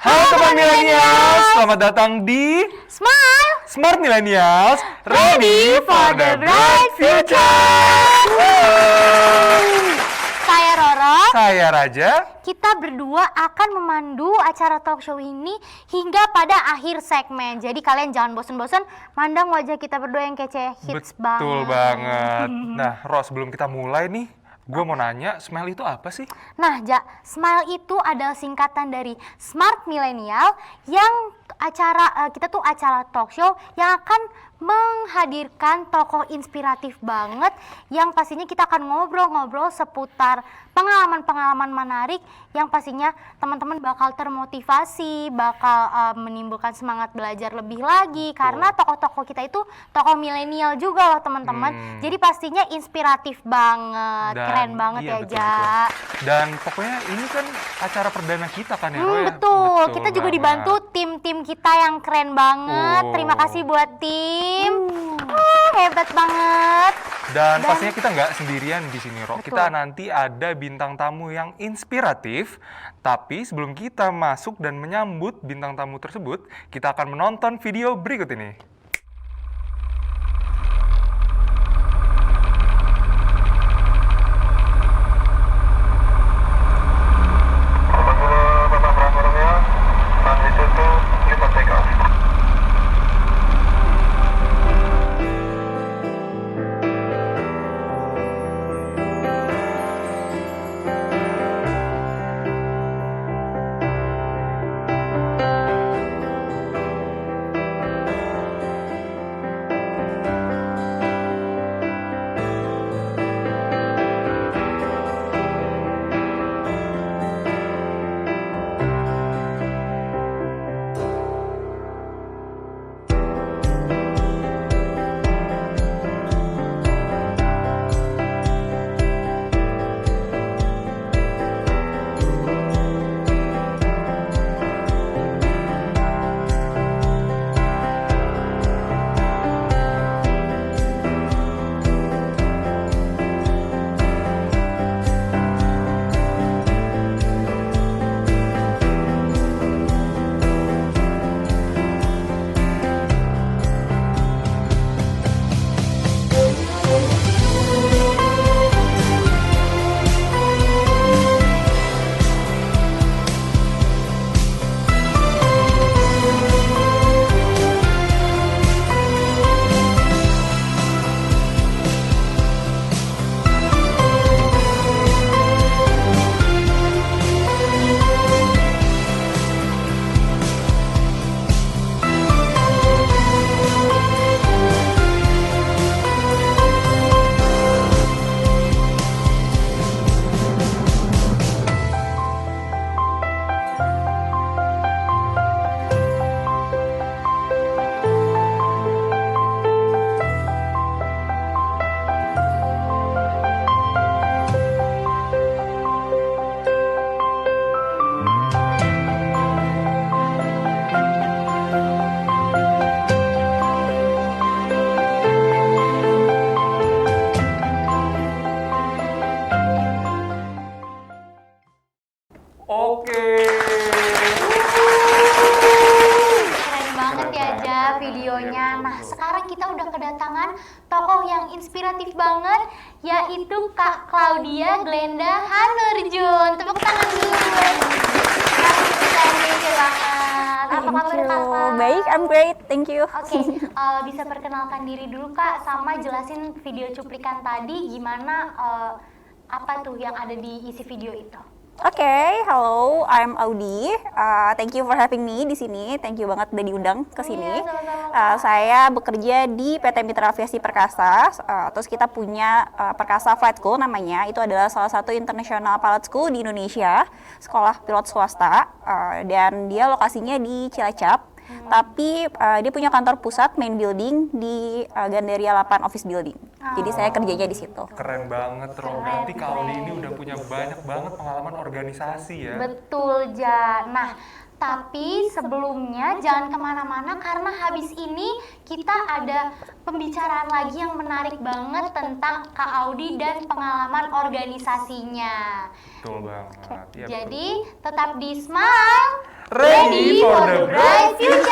Halo teman milenials, selamat datang di Smile Smart Millennials, ready for the bright future. Saya Roro. Saya Raja. Kita berdua akan memandu acara talk show ini hingga pada akhir segmen. Jadi kalian jangan bosan-bosan mandang wajah kita berdua yang kece, hits banget. Betul banget. Nah, Ros, sebelum kita mulai nih, gue mau nanya, Smile itu apa sih? Nah, Smile itu adalah singkatan dari Smart Millennial yang kita tuh acara talk show yang akan menghadirkan tokoh inspiratif banget yang pastinya kita akan ngobrol-ngobrol seputar pengalaman-pengalaman menarik yang pastinya teman-teman bakal termotivasi, bakal menimbulkan semangat belajar lebih lagi karena tokoh-tokoh kita itu tokoh milenial juga loh teman-teman. Jadi pastinya inspiratif banget, keren banget iya, ya betul, Ja. betul. Dan pokoknya ini kan acara perdana kita kan ya, Ro, ya? Betul, kita juga banget. dibantu tim-tim kita yang keren banget. Terima kasih buat tim. Hebat banget. Dan pastinya kita nggak sendirian di sini, Ro. Betul. Kita nanti ada bintang tamu yang inspiratif. Tapi sebelum kita masuk dan menyambut bintang tamu tersebut, kita akan menonton video berikut ini. Oke. Keren banget ya Ja videonya. Nah, sekarang kita udah kedatangan tokoh yang inspiratif banget, yaitu Kak Claudia Glenda Hanurjun. Tepuk tangan dulu. Thank you banget. Apa kabar Kakak? Baik, I'm great, thank you. Oke, bisa perkenalkan diri dulu Kak, sama jelasin video cuplikan tadi gimana apa tuh yang ada di isi video itu. Oke, hello, I'm Audi. Thank you for having me di sini. Thank you banget udah diundang ke sini. Iya, sama-sama. Saya bekerja di PT Mitra Aviasi Perkasa. Terus kita punya Perkasa Flight School namanya. Itu adalah salah satu international pilot school di Indonesia, sekolah pilot swasta. Dan dia lokasinya di Cilacap. Tapi dia punya kantor pusat main building di Gandaria 8 office building. Jadi saya kerjanya di situ. Keren banget, Ro. Berarti Kak Audi ini udah punya banyak banget pengalaman organisasi ya. Betul, Ja. Nah, tapi sebelumnya jangan kemana-mana karena habis ini kita ada pembicaraan lagi yang menarik banget tentang Kak Audi dan pengalaman organisasinya. Betul banget. Ya, Jadi tetap di Smile Ready for the bright future!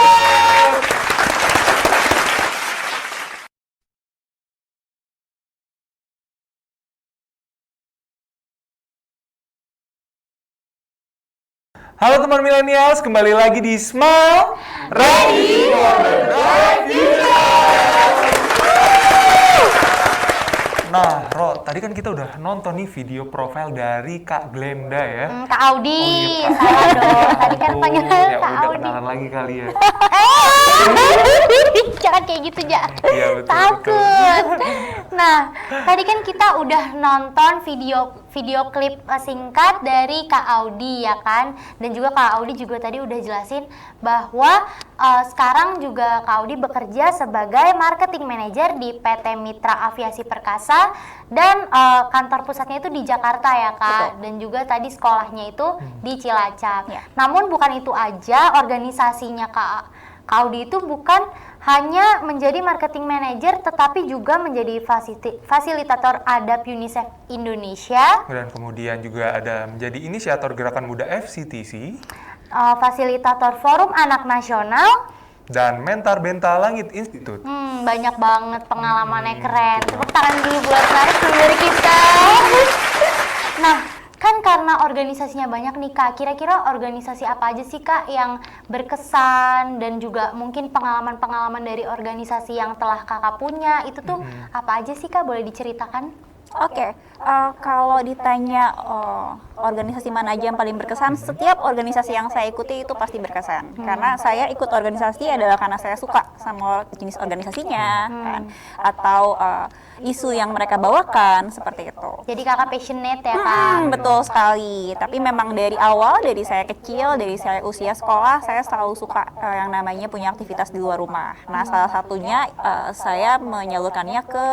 Halo teman milenials, kembali lagi di Smile Ready for the Bright Future. Nah, Ro, tadi kan kita udah nonton nih video profil dari Kak Glenda ya. Kak Audi, Oh, iya, Kak. salah dong. Tadi kan Ampun, panggilnya ya Kak udah Audi. kenalan lagi kali ya. Jangan kayak gitu, Ja. Iya, betul, Takut. Nah, tadi kan kita udah nonton video klip singkat dari Kak Audi ya kan. Dan juga Kak Audi juga tadi udah jelasin bahwa sekarang juga Kak Audi bekerja sebagai marketing manager di PT Mitra Aviasi Perkasa dan kantor pusatnya itu di Jakarta ya Kak. Betul. Dan juga tadi sekolahnya itu di Cilacap. Ya. Namun bukan itu aja, organisasinya Kak Audi itu bukan hanya menjadi marketing manager, tetapi juga menjadi fasilitator ADAP UNICEF Indonesia, Dan kemudian juga ada menjadi inisiator Gerakan Muda FCTC, fasilitator Forum Anak Nasional. dan mentor Benta Langit Institute. Banyak banget pengalamannya, keren. Tepuk tangan dulu buat narasumber kita. Nah, kan karena organisasinya banyak nih Kak, kira-kira organisasi apa aja sih Kak yang berkesan dan juga mungkin pengalaman-pengalaman dari organisasi yang telah Kakak punya itu tuh apa aja sih Kak, boleh diceritakan? Oke, kalau ditanya organisasi mana aja yang paling berkesan, setiap organisasi yang saya ikuti itu pasti berkesan. Karena saya ikut organisasi adalah karena saya suka sama jenis organisasinya, kan? Atau isu yang mereka bawakan, seperti itu. Jadi Kakak passionate ya Kak? Betul sekali. Tapi memang dari awal, dari saya kecil, dari saya usia sekolah, saya selalu suka yang namanya punya aktivitas di luar rumah. Nah, salah satunya saya menyalurkannya ke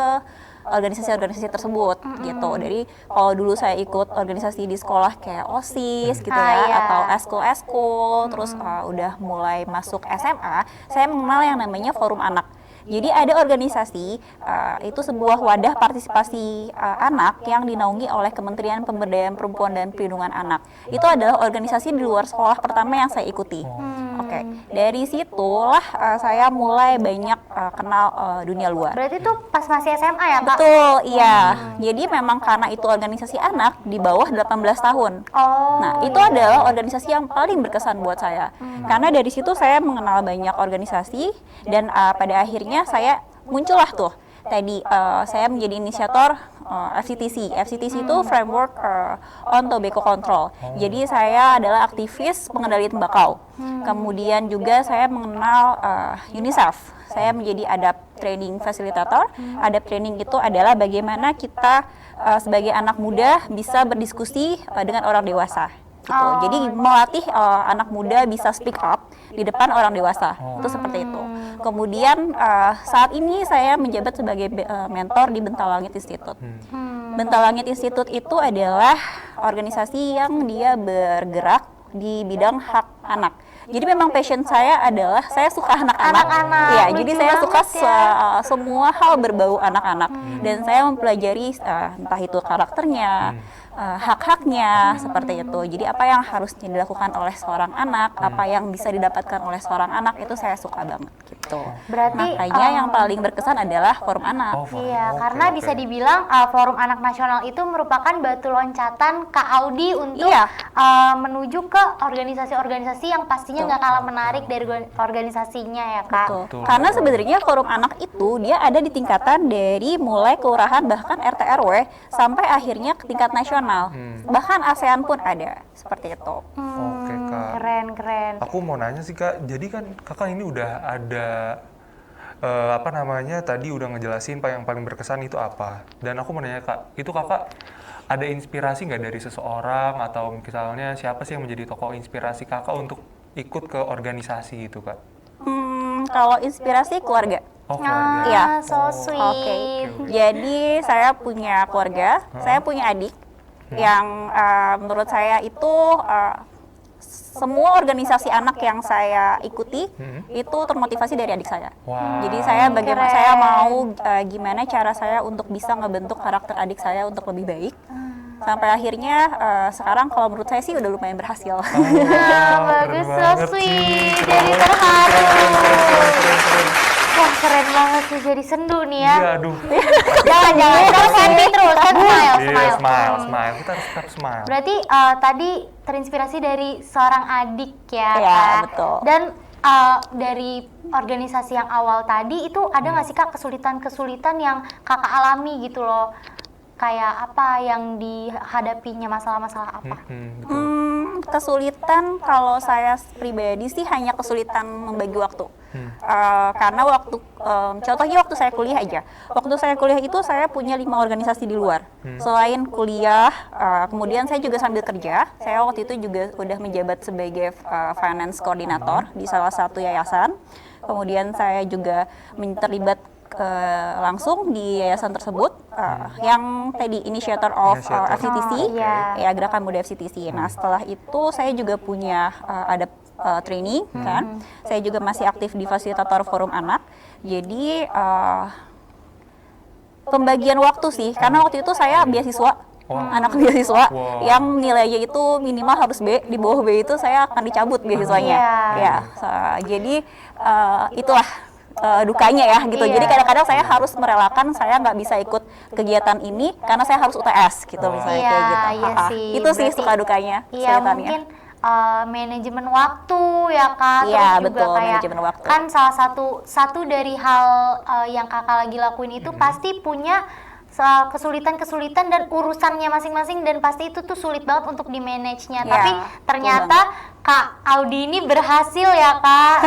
organisasi-organisasi tersebut gitu. Dari kalau dulu saya ikut organisasi di sekolah kayak OSIS gitu ya, iya. atau eskul-eskul, terus udah mulai masuk SMA, saya mengenal yang namanya Forum Anak. Jadi ada organisasi, itu sebuah wadah partisipasi anak yang dinaungi oleh Kementerian Pemberdayaan Perempuan dan Perlindungan Anak. Itu adalah organisasi di luar sekolah pertama yang saya ikuti. Oke, dari situlah saya mulai banyak kenal dunia luar. Berarti tuh pas masih SMA ya Kak? Betul, iya. Jadi memang karena itu organisasi anak di bawah 18 tahun. Oh. Nah, itu adalah organisasi yang paling berkesan buat saya. Karena dari situ saya mengenal banyak organisasi dan pada akhirnya saya muncullah tuh. Tadi saya menjadi inisiator FCTC. FCTC itu Framework on Tobacco Control. Jadi saya adalah aktivis pengendali tembakau. Kemudian juga saya mengenal UNICEF. Saya menjadi ADAP Training Facilitator. ADAP Training itu adalah bagaimana kita sebagai anak muda bisa berdiskusi dengan orang dewasa. Gitu. Jadi melatih anak muda bisa speak up di depan orang dewasa. Itu seperti itu. Kemudian saat ini saya menjabat sebagai mentor di Bentalangit Institute. Bentalangit Institute itu adalah organisasi yang dia bergerak di bidang hak anak. Jadi memang passion saya adalah saya suka anak-anak. Iya, jadi saya suka semua hal berbau anak-anak dan saya mempelajari entah itu karakternya, hak-haknya seperti itu. Jadi apa yang harus dilakukan oleh seorang anak, apa yang bisa didapatkan oleh seorang anak itu saya suka banget gitu. Berarti Makanya yang paling berkesan adalah Forum Anak. iya, karena bisa dibilang Forum Anak Nasional itu merupakan batu loncatan Kak Audi untuk Iya. menuju ke organisasi-organisasi yang pastinya nggak kalah menarik dari organisasinya ya Kak. Betul. Karena sebenarnya Forum Anak itu dia ada di tingkatan dari mulai kelurahan bahkan RT RW sampai akhirnya ke tingkat nasional. Bahkan ASEAN pun ada seperti itu. Oke, Kak. Keren. Aku mau nanya sih Kak, jadi kan Kakak ini udah ada tadi udah ngejelasin Pak yang paling berkesan itu apa. Dan aku mau nanya Kak, itu Kakak ada inspirasi nggak dari seseorang atau misalnya siapa sih yang menjadi tokoh inspirasi Kakak untuk ikut ke organisasi itu Kak? Kalau inspirasi keluarga. Oh, keluarga. Iya. So sweet. Jadi saya punya keluarga, saya punya adik yang menurut saya itu semua organisasi anak yang saya ikuti itu termotivasi dari adik saya. Wow. Jadi saya bagaimana Keren. saya mau gimana cara saya untuk bisa ngebentuk karakter adik saya untuk lebih baik. Sampai akhirnya sekarang kalau menurut saya sih udah lumayan berhasil. Bagus, so banget sweet. sih. Jadi Keren banget terharu. sih, keren. Wah, keren banget sih jadi sendu nih ya. Iya, aduh. Jangan, terus happy terus, kan smile, Iya, smile. smile, Hmm. smile. Kita harus tetap smile. Berarti tadi terinspirasi dari seorang adik ya, Iya, Kak? betul. Dan dari organisasi yang awal tadi itu ada nggak sih Kak kesulitan-kesulitan yang Kakak alami gitu loh? Kayak apa yang dihadapinya, masalah-masalah apa? Betul. Kesulitan kalau saya pribadi sih hanya kesulitan membagi waktu. Karena contohnya waktu saya kuliah aja. Waktu saya kuliah itu saya punya 5 organisasi di luar. Selain kuliah, kemudian saya juga sambil kerja. Saya waktu itu juga udah menjabat sebagai finance koordinator di salah satu yayasan. Kemudian saya juga terlibat langsung di yayasan tersebut yang tadi initiator of FCTC, ya Gerakan Muda FCTC. Nah setelah itu saya juga punya ada training kan, saya juga masih aktif di fasilitator forum anak. Jadi pembagian waktu sih, karena waktu itu saya beasiswa. Anak beasiswa yang nilainya itu minimal harus B, di bawah B itu saya akan dicabut beasiswanya. Ya, jadi itulah dukanya ya gitu. Jadi kadang-kadang saya harus merelakan, saya nggak bisa ikut kegiatan ini karena saya harus UTS gitu misalnya kayak gitu. Iya sih. Itu sih Berarti, suka dukanya. Iya, kesulitannya. mungkin manajemen waktu ya Kak. Iya, Terus juga betul, kayak manajemen waktu. kan salah satu dari hal yang Kakak lagi lakuin itu pasti punya kesulitan-kesulitan dan urusannya masing-masing, dan pasti itu tuh sulit banget untuk di manage-nya. Ya, Tapi ternyata Kak Audi ini berhasil ya Kak.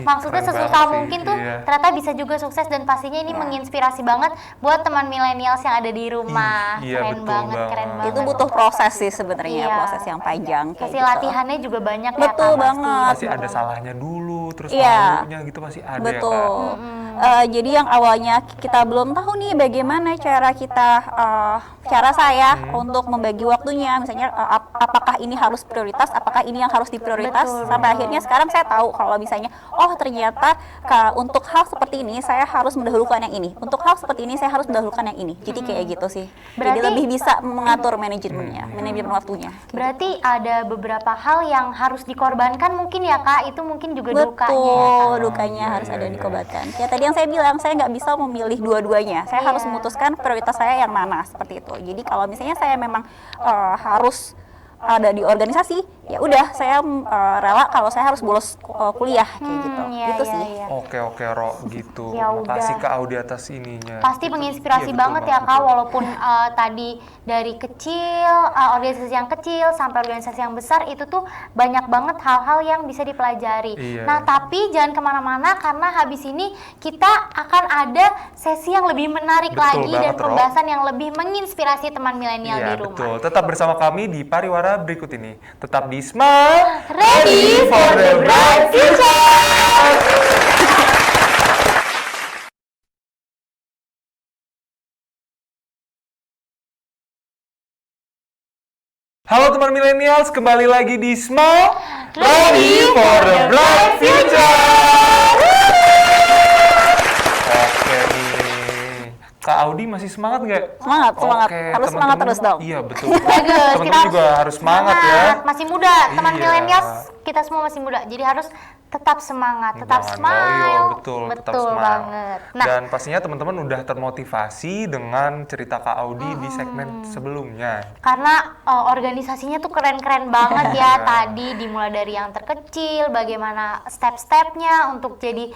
Maksudnya keren sesusah banget sih, mungkin tuh iya. ternyata bisa juga sukses, dan pastinya ini menginspirasi banget buat teman milenials yang ada di rumah. Iya, Keren betul banget, keren banget. banget. Itu butuh proses sih sebenarnya, Iya. proses yang panjang kayak Pasti gitu. latihannya juga banyak ya Kak. Betul pasti. banget. Pasti ada salahnya dulu, terus Iya. malunya gitu pasti ada Betul. ya Kak. Jadi yang awalnya kita belum tahu nih bagaimana cara saya untuk membagi waktunya, misalnya apakah ini harus prioritas, apakah ini yang harus diprioritas, sampai akhirnya sekarang saya tahu kalau misalnya ternyata untuk hal seperti ini saya harus mendahulukan yang ini, untuk hal seperti ini saya harus mendahulukan yang ini. Jadi kayak gitu sih. Jadi Berarti- lebih bisa mengatur manajemennya, manajemen waktunya. Berarti ada beberapa hal yang harus dikorbankan mungkin ya Kak, itu mungkin juga dukanya ya, Kak. Betul, dukanya harus ada yang dikobatkan. Ya tadi yang saya bilang, saya nggak bisa memilih dua-duanya. Saya harus memutuskan prioritas saya yang mana, seperti itu. Jadi kalau misalnya saya memang harus ada di organisasi, ya udah saya rela kalau saya harus bolos kuliah kayak gitu. Iya, Itu iya, sih. iya. Oke, Ro, gitu. Ya Makasih udah. Kak Audi atas ininya. Pasti Gitu. menginspirasi Iya, betul banget ya Kak, betul. walaupun tadi dari kecil, organisasi yang kecil sampai organisasi yang besar, itu tuh banyak banget hal-hal yang bisa dipelajari. Iya. Nah tapi jangan kemana-mana, karena habis ini kita akan ada sesi yang lebih menarik Betul lagi dan banget, Ro. pembahasan yang lebih menginspirasi teman milenial Iya, di rumah. betul. Tetap bersama kami di Pariwara berikut ini. Tetap di Smile, Ready for the bright future! Halo teman millennials, kembali lagi di Smile, Ready for the bright future! Oke nih, Kak Audi masih semangat nggak? Semangat, semangat. Oke, Harus semangat terus dong. Iya betul. Bagus, kita Teman-teman juga harus semangat ya. Masih muda, teman Iya. milenials kita semua masih muda, jadi harus tetap semangat, tetap Jangan smile. loyo, betul, tetap smile. banget. Nah, Dan pastinya teman-teman udah termotivasi dengan cerita Kak Audi di segmen sebelumnya. karena organisasinya tuh keren-keren banget ya Iya. tadi, dimulai dari yang terkecil, bagaimana step-stepnya untuk jadi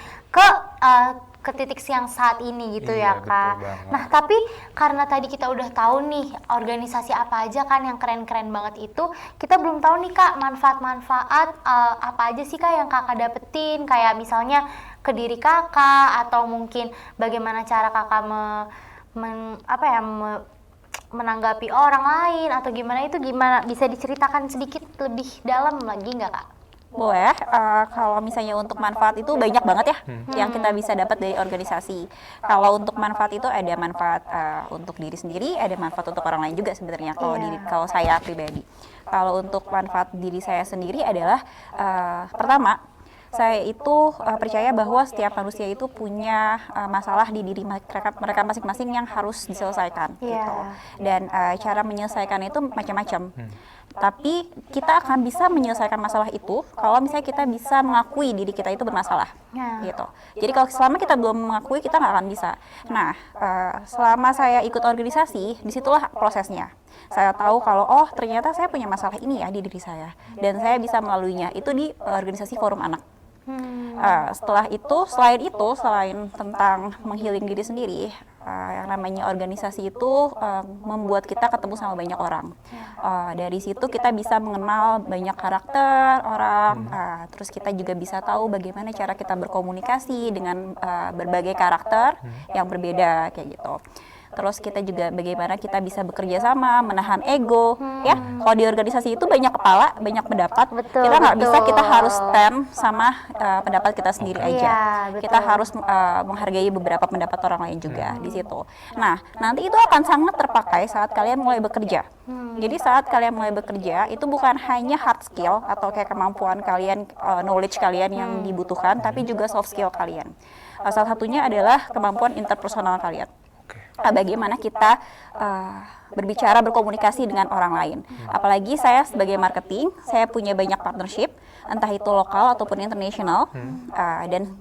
ke titik yang saat ini gitu Iya, ya betul Kak. banget. Nah tapi karena tadi kita udah tahu nih organisasi apa aja kan yang keren-keren banget itu, kita belum tahu nih Kak manfaat-manfaat apa aja sih Kak yang Kakak dapetin, kayak misalnya ke diri Kakak, atau mungkin bagaimana cara Kakak menanggapi orang lain, atau gimana, itu gimana, bisa diceritakan sedikit lebih dalam lagi nggak Kak? Boleh, kalau misalnya untuk manfaat itu banyak banget ya yang kita bisa dapat dari organisasi. Kalau untuk manfaat itu ada manfaat untuk diri sendiri, ada manfaat untuk orang lain juga sebenarnya. Kalau saya pribadi, kalau untuk manfaat diri saya sendiri adalah pertama, Saya itu percaya bahwa setiap manusia itu punya masalah di diri mereka masing-masing yang harus diselesaikan gitu. Dan cara menyelesaikan itu macam-macam. Tapi kita akan bisa menyelesaikan masalah itu kalau misalnya kita bisa mengakui diri kita itu bermasalah, gitu. Jadi kalau selama kita belum mengakui, kita nggak akan bisa. Nah, selama saya ikut organisasi, disitulah prosesnya. Saya tahu kalau ternyata saya punya masalah ini ya di diri saya, dan saya bisa melaluinya. Itu di organisasi Forum Anak. Selain tentang menghealing diri sendiri, yang namanya organisasi itu membuat kita ketemu sama banyak orang. Dari situ kita bisa mengenal banyak karakter orang, terus kita juga bisa tahu bagaimana cara kita berkomunikasi dengan berbagai karakter yang berbeda kayak gitu. Terus kita juga bagaimana kita bisa bekerja sama, menahan ego, ya. Kalau di organisasi itu banyak kepala, banyak pendapat. Betul, kita nggak bisa, betul. kita harus stand sama pendapat kita sendiri aja. Iya, betul. Kita harus menghargai beberapa pendapat orang lain juga di situ. Nah, nanti itu akan sangat terpakai saat kalian mulai bekerja. Jadi saat kalian mulai bekerja, itu bukan hanya hard skill atau kayak kemampuan kalian, knowledge kalian yang dibutuhkan, tapi juga soft skill kalian. Salah satunya adalah kemampuan interpersonal kalian. Bagaimana kita berbicara, berkomunikasi dengan orang lain. Apalagi saya sebagai marketing, saya punya banyak partnership, entah itu lokal ataupun internasional, dan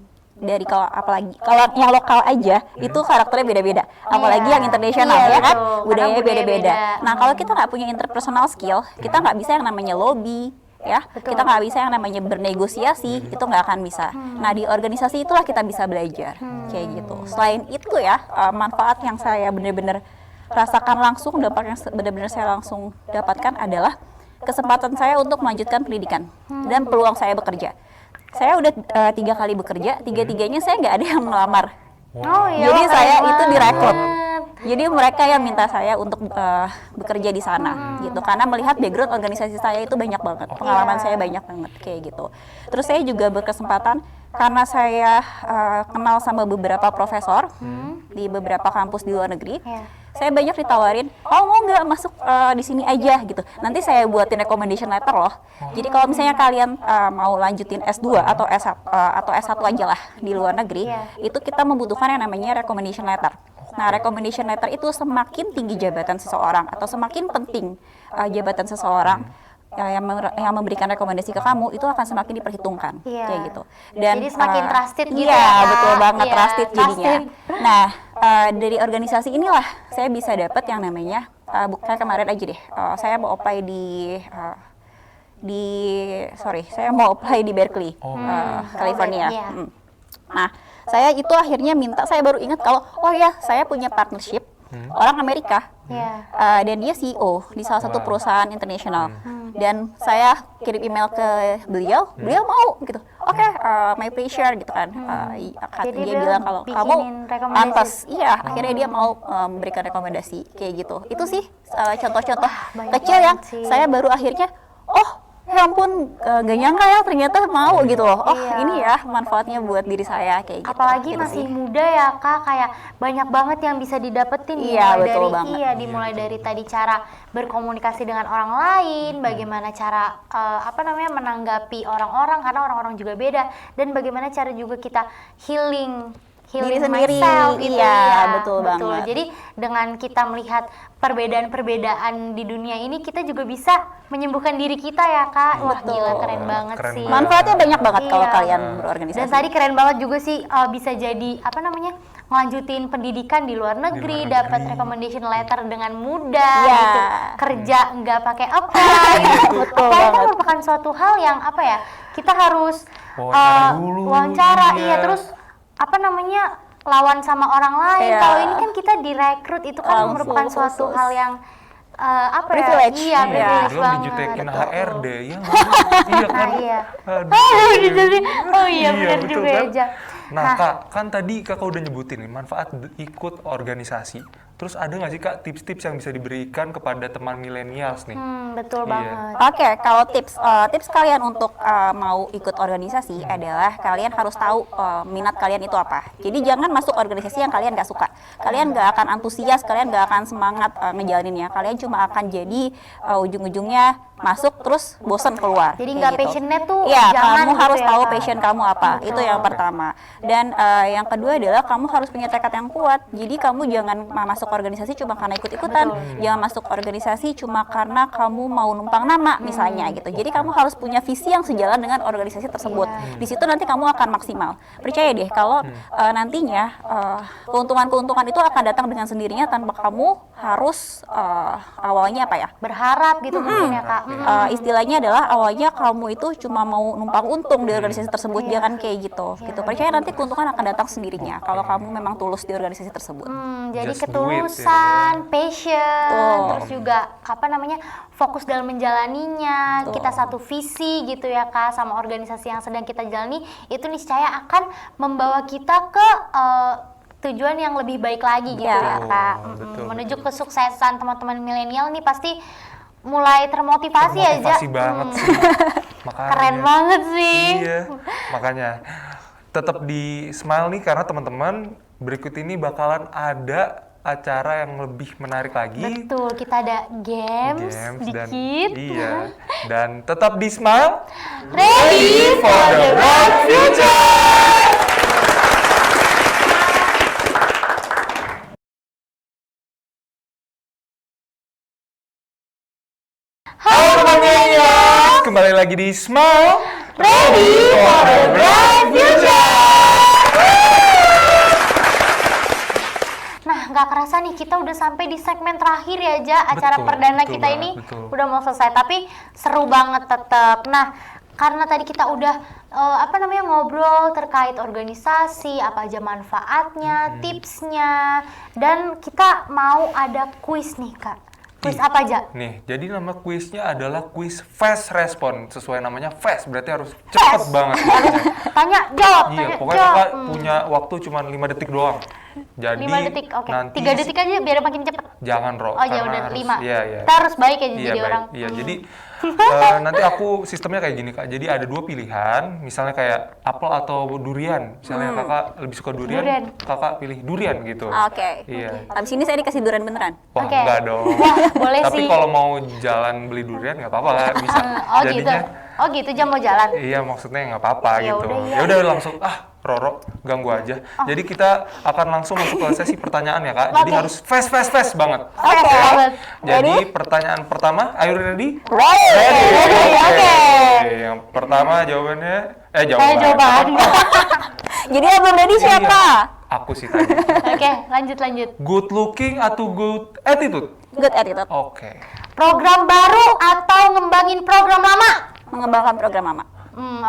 apalagi kalau yang lokal aja itu karakternya beda-beda, apalagi yang internasional ya kan, budayanya beda-beda. Nah, kalau kita nggak punya interpersonal skill, kita nggak bisa yang namanya lobby. Ya, kita nggak bisa yang namanya bernegosiasi, itu nggak akan bisa. Nah, di organisasi itulah kita bisa belajar, kayak gitu. Selain itu ya, manfaat yang saya benar-benar rasakan langsung, dampak yang benar-benar saya langsung dapatkan adalah kesempatan saya untuk melanjutkan pendidikan dan peluang saya bekerja. Saya udah 3 kali bekerja, 3-tiganya saya nggak ada yang melamar. Jadi saya itu direkrut. Jadi mereka yang minta saya untuk bekerja di sana gitu, karena melihat background organisasi saya itu banyak banget, pengalaman saya banyak banget kayak gitu. Terus saya juga berkesempatan karena saya kenal sama beberapa profesor di beberapa kampus di luar negeri. Saya banyak ditawarin, mau nggak masuk di sini aja gitu. Nanti saya buatin recommendation letter loh. Jadi kalau misalnya kalian mau lanjutin S2 atau S1 aja lah di luar negeri, itu kita membutuhkan yang namanya recommendation letter. Nah, recommendation letter itu semakin tinggi jabatan seseorang atau semakin penting jabatan seseorang yang memberikan rekomendasi ke kamu, itu akan semakin diperhitungkan kayak gitu. Dan jadi semakin trusted gitu ya, ya, betul banget, trusted jadinya. Trusted. Nah, dari organisasi inilah saya bisa dapat yang namanya kayak kemarin aja deh, saya mau apply saya mau apply di Berkeley, California. Nah, saya itu akhirnya minta, saya baru ingat kalau saya punya partnership orang Amerika, dan dia CEO di salah satu perusahaan internasional, dan saya kirim email ke beliau mau gitu, my pleasure gitu kan. Jadi dia bilang kalau kamu pantas, akhirnya dia mau memberikan rekomendasi kayak gitu. Itu sih contoh-contoh kecil yang saya baru akhirnya ya ampun, gak nyangka ya ternyata mau gitu loh. Ini ya manfaatnya buat diri saya kayak gitu. Apalagi gitu masih sih. muda ya Kak, kayak banyak banget yang bisa didapetin. Dimulai dari tadi cara berkomunikasi dengan orang lain, bagaimana cara menanggapi orang-orang, karena orang-orang juga beda, dan bagaimana cara juga kita healing Diri sendiri, myself gitu betul banget. Jadi dengan kita melihat perbedaan-perbedaan di dunia ini, kita juga bisa menyembuhkan diri kita ya Kak. Wah gila, keren banget Keren sih. banget. Manfaatnya banyak banget kalau kalian berorganisasi. Dan tadi keren banget juga sih, bisa jadi ngelanjutin pendidikan di luar negeri, dapat recommendation letter dengan mudah gitu, kerja nggak pakai apply gitu. Apply itu merupakan suatu hal yang kita harus wawancara, terus lawan sama orang lain. Kalau ini kan kita direkrut, itu kan merupakan suatu hal yang privilege. Privilege Belum banget. dijutekin HRD ya. Benar betul juga kan? aja. Nah, Kak, kan tadi Kakak udah nyebutin nih manfaat ikut organisasi. Terus ada nggak sih Kak tips-tips yang bisa diberikan kepada teman milenials nih? Betul banget. Oke, kalau tips kalian untuk mau ikut organisasi adalah kalian harus tahu minat kalian itu apa. Jadi jangan masuk organisasi yang kalian nggak suka. Kalian nggak akan antusias, kalian nggak akan semangat ngejalaninnya. Kalian cuma akan jadi ujung-ujungnya masuk terus bosan keluar. Jadi kayak nggak gitu. passionnya tuh Iya, jangan kamu gitu harus ya, tahu Kak. passion kamu apa. Itu yang pertama. Dan yang kedua adalah kamu harus punya tekad yang kuat. Jadi kamu jangan masuk organisasi cuma karena ikut-ikutan. Jangan masuk organisasi cuma karena kamu mau numpang nama misalnya gitu. Jadi kamu harus punya visi yang sejalan dengan organisasi tersebut. Di situ nanti kamu akan maksimal. Percaya deh kalau nantinya keuntungan-keuntungan itu akan datang dengan sendirinya tanpa kamu harus awalnya apa ya? Berharap gitu mungkin ya, Kak. Istilahnya adalah awalnya kamu itu cuma mau numpang untung di organisasi tersebut, jangan kayak gitu. Percaya nanti keuntungan akan datang sendirinya kalau kamu memang tulus di organisasi tersebut. Jadi Just do it, ketulusan, passion, Betul. terus juga apa namanya fokus dalam menjalaninya. Kita satu visi gitu ya, Kak, sama organisasi yang sedang kita jalani itu niscaya akan membawa kita ke tujuan yang lebih baik lagi gitu ya, Kak. Betul, Menuju kesuksesan teman-teman milenial nih pasti mulai termotivasi aja. Termotivasi banget sih. Makanya. Keren banget sih. Iya, makanya tetap di Smile nih karena teman-teman berikut ini bakalan ada acara yang lebih menarik lagi. Betul, kita ada games Dan sedikit. iya, dan tetap di Smile. Ready for the bright future! Halo teman milenial, Kembali lagi di Smile. ready for the bright future! Nah, nggak kerasa nih kita udah sampai di segmen terakhir ya, Ja. Acara Betul, perdana betul kita banget, ini betul. udah mau selesai, tapi seru banget tetap. Nah, karena tadi kita udah ngobrol terkait organisasi, apa aja manfaatnya, tipsnya, dan kita mau ada kuis nih, Kak. Kuis apa aja? Nih, jadi nama kuisnya adalah kuis fast respon. Sesuai namanya fast, berarti harus cepet banget. Tanya, jawab, Iya, tanya, pokoknya jawab. kakak punya waktu cuma 5 detik doang. Jadi 5 detik, oke. nanti 3 detik aja biar makin cepet. jangan Ro, Oh ya karena udah, harus 5. iya, iya. Kita harus baik ya Iya, jadi baik. orang. Iya, jadi nanti aku sistemnya kayak gini Kak. Jadi ada 2 pilihan, misalnya kayak apel atau durian. Misalnya Kakak lebih suka durian, Durian. Kakak pilih durian gitu. Oke. Iya. Habis ini saya dikasih durian beneran. Wah, Oke. enggak dong. Boleh Tapi sih. kalau mau jalan beli durian nggak apa-apa, bisa. Oh gitu. Oh gitu, jam mau jalan. Iya, maksudnya nggak apa-apa Ya gitu. udah, iya. Ya udah langsung Roro, ganggu aja. Jadi kita akan langsung masuk ke sesi pertanyaan ya Kak. Jadi Oke. harus fast banget. Oke, banget. Jadi pertanyaan pertama, are you ready? Ready, oke. Yang pertama jawabannya, Jawaban. Jadi yang belum ready siapa? Aku sih tadi. Oke, lanjut. Good looking atau good attitude? Good attitude. Oke. Program baru atau ngembangin program lama? Mengembangkan program mama.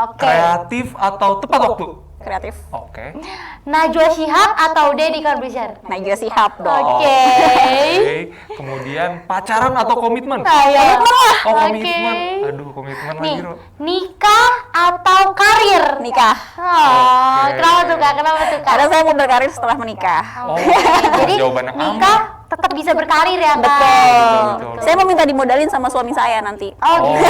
Oke. Kreatif atau tepat waktu? Kreatif. Oke. Najwa Shihab atau Deddy Corbuzier? Najwa Shihab dong. Oke. Oke. Kemudian pacaran atau komitmen? Saya. Oh, Oke. komitmen. Aduh, komitmen Nih, lagi, Ro. nikah atau karir? Nikah. Oh, Oke. kenapa tuh Kak? Kenapa tuh Kak? Karena saya mau berkarir setelah menikah. Oh, Jadi jawaban yang aman. nikah tetap bisa berkarir ya Kak? Betul. Saya mau minta dimodalin sama suami saya nanti. Oh, gitu.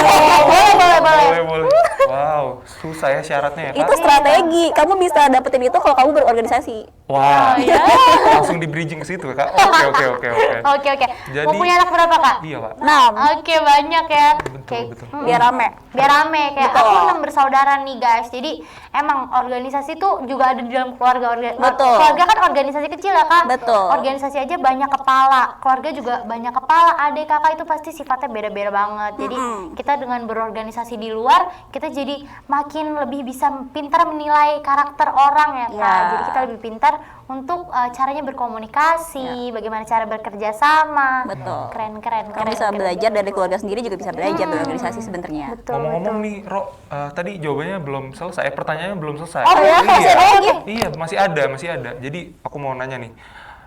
boleh. Boleh. Wow, susah ya syaratnya ya, Kak? Itu strategi. Kamu bisa dapetin itu kalau kamu berorganisasi. Wah, Oh, iya. langsung di bridging ke situ, Kak. Oke. Oke. Jadi- Mau punya anak berapa Kak? Iya, Kak. Nah, Oke, banyak ya. Betul. biar rame. Biar rame kayak Betul. aku 6 bersaudara nih guys. Jadi emang organisasi tuh juga ada di dalam keluarga. Betul. Keluarga kan organisasi kecil ya Kak. Betul. Organisasi aja banyak kepala. Keluarga juga banyak kepala. Adik kakak itu pasti sifatnya beda-beda banget. Jadi kita dengan berorganisasi di luar, kita jadi makin lebih bisa pintar menilai karakter orang ya Kak. Ya. Jadi kita lebih pintar untuk caranya berkomunikasi, bagaimana cara bekerja sama. Betul. Keren. Kamu bisa belajar dari keluarga sendiri, juga bisa belajar dari organisasi sebenarnya. Betul. Ngomong-ngomong nih, Ro, tadi jawabannya belum selesai, pertanyaannya belum selesai. Oh ya, masih ada lagi? Iya, masih ada. Jadi aku mau nanya nih,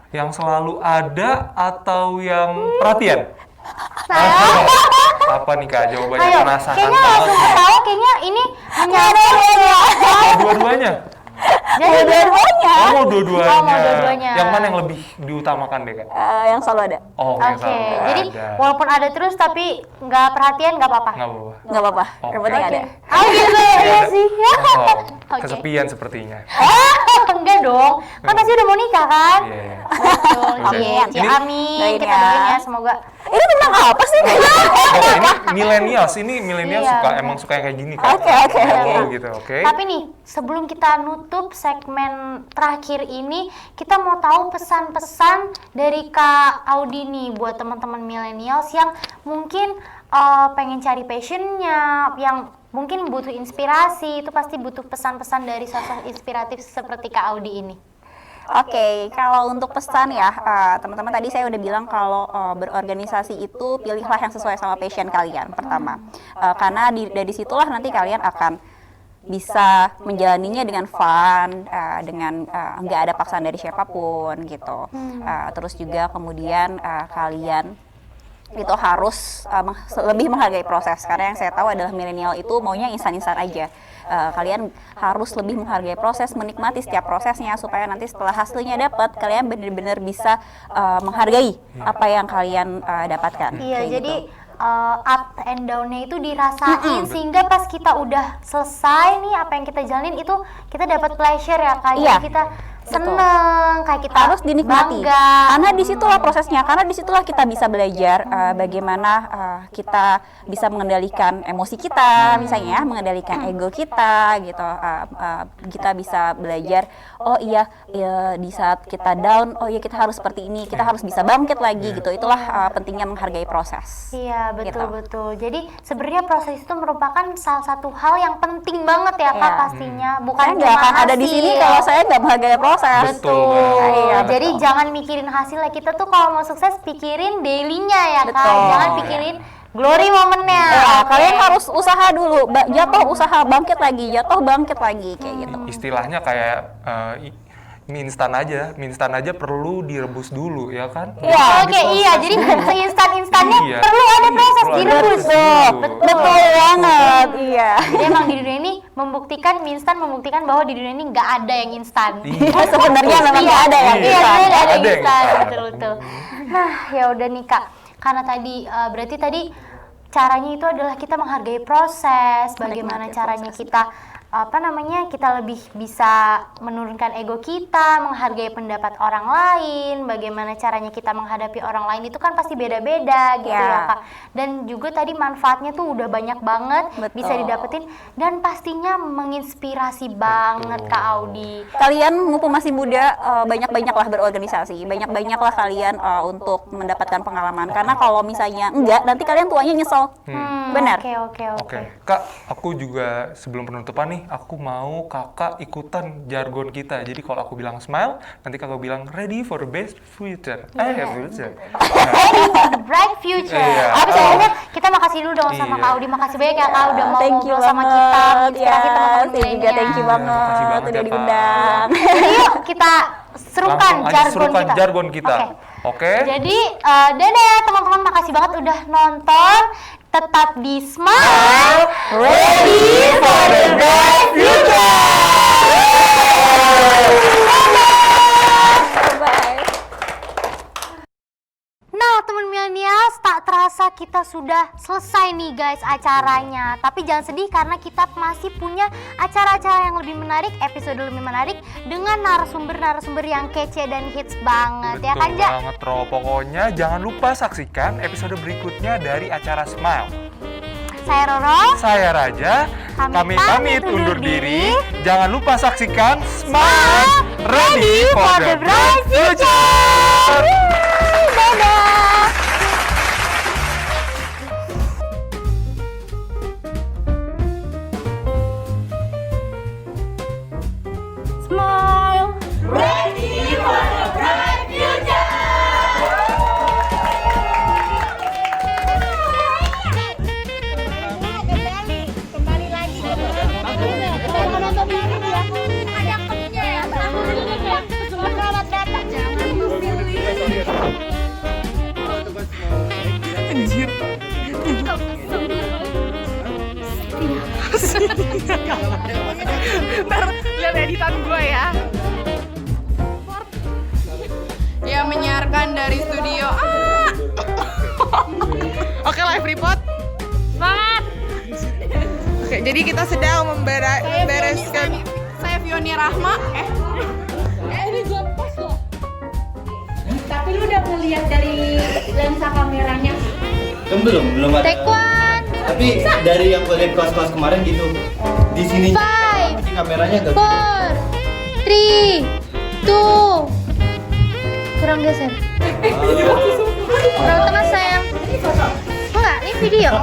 yang selalu ada atau yang perhatian? Apa nih Kak jawabannya? Ayo, Penasaran kayaknya banget langsung nih. ketawa, kayaknya ini menyangkut Dua-duanya? Jadi Dua-duanya. Oh, mau dua-duanya. Oh, mau dua-duanya. Yang mana yang lebih diutamakan deh Kak? Yang selalu ada. Oh, Oke, yang selalu jadi ada. walaupun ada terus tapi nggak perhatian nggak apa-apa. Nggak apa-apa. Nggak apa-apa. Oke. Yang penting ada. Oh gitu, iya sih. Oh, Oke. kesepian sepertinya. Enggak dong, kan pasti udah mau nikah kan? Iya. Betul, Amin. Amin. Ini- Amin. Doain Kita ya. doain ya, semoga Ini tentang apa sih? Ini milenial Iya, emang suka yang kayak gini kan. Oke. Gitu, oke. Tapi nih, sebelum kita nutup segmen terakhir ini, kita mau tahu pesan-pesan dari Kak Audi nih buat teman-teman millennials yang mungkin pengen cari passionnya, yang mungkin butuh inspirasi, itu pasti butuh pesan-pesan dari sosok inspiratif seperti Kak Audi ini. Oke, kalau untuk pesan ya, teman-teman tadi saya udah bilang kalau berorganisasi itu pilihlah yang sesuai sama passion kalian pertama. Karena dari situlah nanti kalian akan bisa menjalaninya dengan fun, dengan nggak ada paksaan dari siapapun gitu. Terus juga kemudian kalian itu harus lebih menghargai proses, karena yang saya tahu adalah milenial itu maunya instan-instan aja. Kalian harus lebih menghargai proses, menikmati setiap prosesnya supaya nanti setelah hasilnya dapat kalian benar-benar bisa menghargai apa yang kalian dapatkan. Iya, Kayak jadi gitu. up and down-nya itu dirasain sehingga pas kita udah selesai nih apa yang kita jalanin itu kita dapat pleasure ya Kak. Iya, Jadi kita betul. seneng, kayak kita Harus dinikmati, bangga. karena disitulah prosesnya, karena disitulah kita bisa belajar bagaimana kita bisa mengendalikan emosi kita, misalnya mengendalikan ego kita gitu. Kita bisa belajar, oh iya, di saat kita down, oh iya kita harus seperti ini, kita harus bisa bangkit lagi gitu. Itulah pentingnya menghargai proses. Iya, Gitu. betul. Jadi sebenarnya proses itu merupakan salah satu hal yang penting banget ya Kak Iya. pastinya. Bukan Saya nggak cuma akan ada di sini hasil. kalau saya nggak menghargai proses. Betul banget. Iya, Iya, jadi betul. jangan mikirin hasilnya. Kita tuh kalau mau sukses pikirin daily-nya ya Kak. Betul. Jangan pikirin glory momennya. Ya, Oke. kalian harus usaha dulu, jatuh usaha bangkit lagi, jatuh bangkit lagi kayak gitu. Istilahnya kayak mie instan aja perlu direbus dulu ya kan? Iya, Oke, iya. Jadi seinstan-instannya Iya. perlu ada proses Perlu ada direbus. proses dulu. Betul banget, iya. Jadi emang di dunia ini mie instan membuktikan bahwa di dunia ini nggak ada yang instan. Iya. Sebenarnya memang nggak ada yang Iya, instan. sebenarnya nggak ada Ada yang yang instan, instan. betul. Nah, ya udah nih Kak. Karena tadi berarti tadi caranya itu adalah kita menghargai proses, bagaimana Menikmati caranya proses. kita kita lebih bisa menurunkan ego kita, menghargai pendapat orang lain, bagaimana caranya kita menghadapi orang lain itu kan pasti beda-beda gitu Ya. ya Kak. Dan juga tadi manfaatnya tuh udah banyak banget Betul. bisa didapetin dan pastinya menginspirasi banget Kak Audi. Kalian mumpung masih muda, banyak-banyaklah berorganisasi, banyak-banyaklah kalian untuk mendapatkan pengalaman. Karena kalau misalnya enggak, nanti kalian tuanya nyesel. Benar. Oke. Oke, Kak, aku juga sebelum penutupan nih, aku mau Kakak ikutan jargon kita. Jadi kalau aku bilang smile, nanti Kakak bilang ready for the best future. Future. Bright future. Iya. Pokoknya kita makasih dulu dong sama Iya. Kak Audi. Makasih banyak ya Kak udah mau Thank you ngobrol sama banget. kita, menginspirasi Ya, teman-teman saya juga milenial. thank you makasih banget banget udah ya, Kak. diundang. Jadi yuk kita serukan Langsung aja jargon serukan kita. jargon kita. Oke. Jadi dadah ya teman-teman, makasih banget udah nonton. Tetap di Smile, ready for the bright future. Bye. Nah, teman milenials, tak terasa kita sudah selesai nih guys acaranya. Tapi jangan sedih karena kita masih punya acara-acara yang lebih menarik, episode lebih menarik dengan narasumber-narasumber yang kece dan hits banget. Ya kan, Betul Ja? banget, Ro. Pokoknya jangan lupa saksikan episode berikutnya dari acara Smile. Saya Roro. Saya Raja, Kami kami pamit pamit undur undur diri. diri. Jangan lupa saksikan Smile, ready for the bright future. Dadah. Smile. Ntar lihat editan gue ya. Yang menyiarkan dari studio A. Oke, live report. Semangat. Oke, jadi kita sedang membereskan. Saya Fioni Rahma. Ini gue post loh. Tapi Tapi lu udah ngeliat dari lensa kameranya? Kan belum ada. Take one, Tapi dari yang gue lihat kelas-kelas kemarin gitu, di sini Five. di kameranya agak 4, 3, 2. Kurang geser. Kurang tengah sayang. Enggak, ini video.